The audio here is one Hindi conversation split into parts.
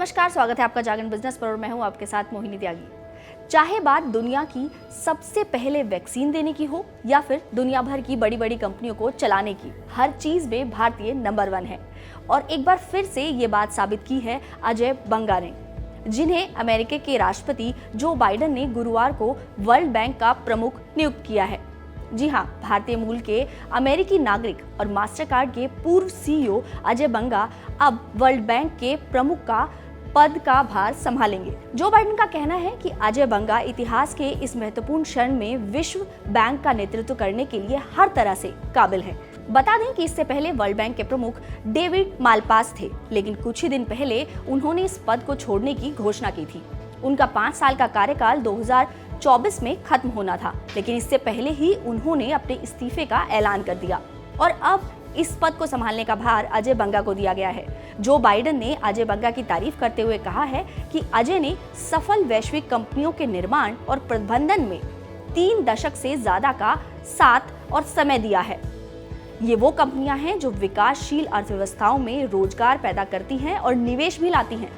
नमस्कार, स्वागत है आपका जागरण बिजनेस पर और मैं हूं आपके साथ मोहिनी त्यागी। चाहे बात दुनिया की सबसे पहले वैक्सीन देने की हो या फिर दुनिया भर की बड़ी बड़ी कंपनियों को चलाने की, हर चीज में भारतीय नंबर 1 है। और एक बार फिर से ये बात साबित की है अजय बंगा ने, जिन्हें अमेरिका के राष्ट्रपति जो बाइडेन ने गुरुवार को वर्ल्ड बैंक का प्रमुख नियुक्त किया है। जी हाँ, भारतीय मूल के अमेरिकी नागरिक और मास्टरकार्ड के पूर्व सीईओ अजय बंगा अब वर्ल्ड बैंक के प्रमुख का पद का भार संभालेंगे। जो बाइडेन का कहना है कि अजय बंगा इतिहास के इस महत्वपूर्ण क्षण में विश्व बैंक का नेतृत्व करने के लिए हर तरह से काबिल है। बता दें कि इससे पहले वर्ल्ड बैंक के प्रमुख डेविड मालपास थे, लेकिन कुछ ही दिन पहले उन्होंने इस पद को छोड़ने की घोषणा की थी। उनका 5 साल का कार्यकाल 2024 में खत्म होना था, लेकिन इससे पहले ही उन्होंने अपने इस्तीफे का ऐलान कर दिया और अब इस पद को संभालने का भार अजय बंगा को दिया गया है। जो बाइडेन ने अजय बंगा की तारीफ करते हुए कहा है कि अजय ने सफल वैश्विक कंपनियों के निर्माण और प्रबंधन में 3 दशक से ज्यादा का साथ और समय दिया है। ये वो कंपनियां हैं जो विकासशील अर्थव्यवस्थाओं में रोजगार पैदा करती हैं और निवेश भी लाती हैं।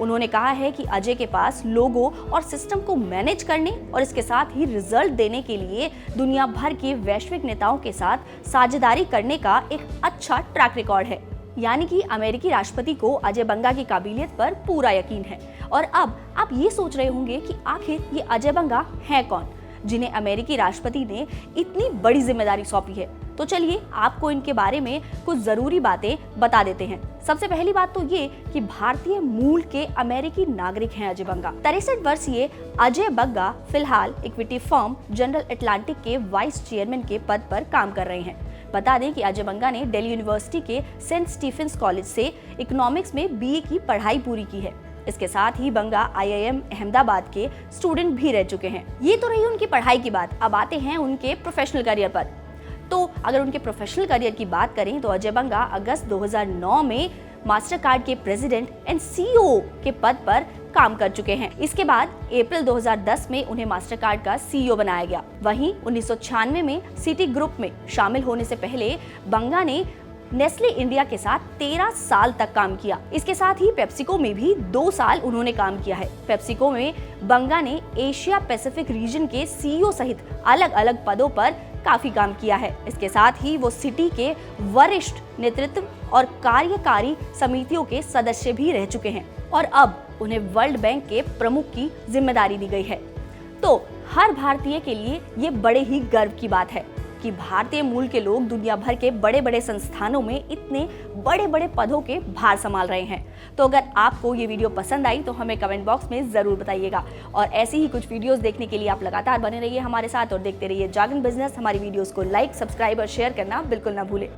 उन्होंने कहा है कि अजय के पास लोगों और सिस्टम को मैनेज करने और इसके साथ ही रिजल्ट देने के लिए दुनिया भर के वैश्विक नेताओं के साथ साझेदारी करने का एक अच्छा ट्रैक रिकॉर्ड है। यानी कि अमेरिकी राष्ट्रपति को अजय बंगा की काबिलियत पर पूरा यकीन है। और अब आप ये सोच रहे होंगे कि आखिर ये अजय बंगा है कौन, जिन्हें अमेरिकी राष्ट्रपति ने इतनी बड़ी जिम्मेदारी सौंपी है। तो चलिए आपको इनके बारे में कुछ जरूरी बातें बता देते हैं। सबसे पहली बात तो ये कि भारतीय मूल के अमेरिकी नागरिक हैं अजय बंगा। 63 वर्षीय अजय बंगा फिलहाल इक्विटी फर्म जनरल अटलांटिक के वाइस चेयरमैन के पद पर काम कर रहे हैं। बता दें कि अजय बंगा ने दिल्ली यूनिवर्सिटी के सेंट स्टीफेंस कॉलेज से इकोनॉमिक्स में बीए की पढ़ाई पूरी की है। इसके साथ ही बंगा IIM अहमदाबाद के स्टूडेंट भी रह चुके हैं। ये तो रही उनकी पढ़ाई की बात। अब आते हैं उनके प्रोफेशनल करियर पर। तो अगर उनके प्रोफेशनल करियर की बात करें तो अजय बंगा अगस्त 2009 में मास्टरकार्ड के प्रेसिडेंट एंड CEO के पद पर काम कर चुके हैं। इसके बाद अप्रैल 2010 में उन्हें मास्टरकार्ड का CEO बनाया गया। वहीं 1996 में सिटी ग्रुप में शामिल होने से पहले बंगा ने नेस्ले इंडिया के साथ 13 साल तक काम किया। इसके साथ ही पेप्सिको में भी 2 साल उन्होंने काम किया है। पेप्सिको में बंगा ने एशिया पैसिफिक रीजन के CEO सहित अलग अलग पदों पर काफी काम किया है। इसके साथ ही वो सिटी के वरिष्ठ नेतृत्व और कार्यकारी समितियों के सदस्य भी रह चुके हैं और अब उन्हें वर्ल्ड बैंक के प्रमुख की जिम्मेदारी दी गई है। तो हर भारतीय के लिए ये बड़े ही गर्व की बात है कि भारतीय मूल के लोग दुनिया भर के बड़े बड़े संस्थानों में इतने बड़े बड़े पदों के भार संभाल रहे हैं। तो अगर आपको ये वीडियो पसंद आई तो हमें कमेंट बॉक्स में जरूर बताइएगा और ऐसी ही कुछ वीडियोस देखने के लिए आप लगातार बने रहिए हमारे साथ और देखते रहिए जागरण बिजनेस। हमारी वीडियोस को लाइक, सब्सक्राइब और शेयर करना बिल्कुल ना भूलें।